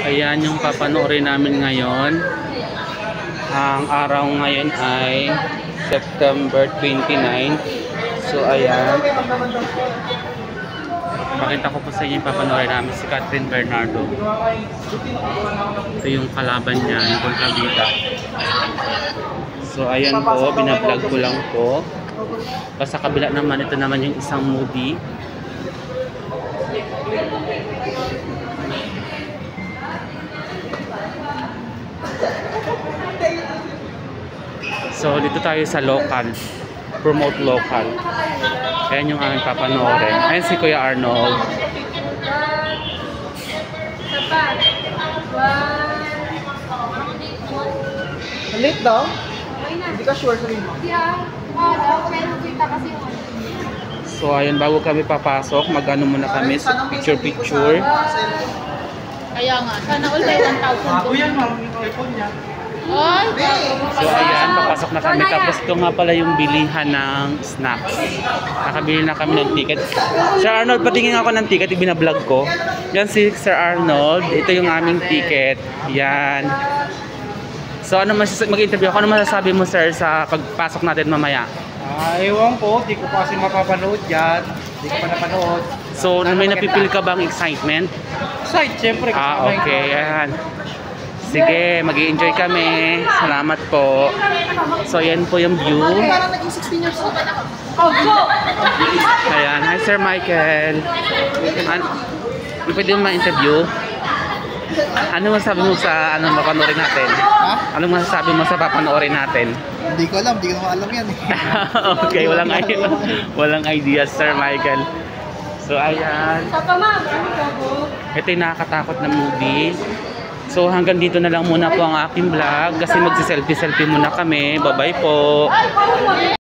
Ayan yung papanoorin namin ngayon. Ang araw ngayon ay September 29. So ayan. Pakita ko po sa inyo yung papanoorin namin si Catherine Bernardo. Ito yung kalaban niya, yung kontrabida. So ayan po, binablog ko lang po. Sa kabila naman, ito naman yung isang movie. So dito tayo sa local, promote local. Ayan yung aming papanoorin. Ayan si Kuya Arnold. Late daw? Hindi ka sure sa mo? So ayun, bago kami papasok, mag-ano muna kami sa picture-picture. Kaya nga, sana all may 1,000. Bago yan, ma'am. Yung iPhone niya. Ay, So ayan, papasok na kami. Tapos ito nga pala yung bilihan ng snacks. Nakabili na kami ng ticket. Sir Arnold, patingin ako ng ticket, ibinablog ko. Yan si Sir Arnold. Ito yung aming ticket. Yan. So ano mag-interview ako? Ano masasabi mo, sir, sa pagpasok natin mamaya? Ewan ko, di ko pa kasi mapapanood yan. Di ko pa napanood. So may napipil ka bang excitement? Side, syempre. Okay, yan. Sige, mag-i-enjoy kami. Salamat po. So, yan po yung view. Parang naging 16 years old. Ayan. Hi, Sir Michael. Pwede mo ma-interview? Ano masasabi mo sa mapanoorin natin? Ha? Ano masasabi mo sa papanoorin natin? Hindi ko alam, hindi ko alam yan eh. Okay, walang idea, Sir Michael. So, ayan. Ito yung nakakatakot na movie. So hanggang dito na lang muna po ang aking vlog kasi magsi-selfie-selfie muna kami. Bye-bye po.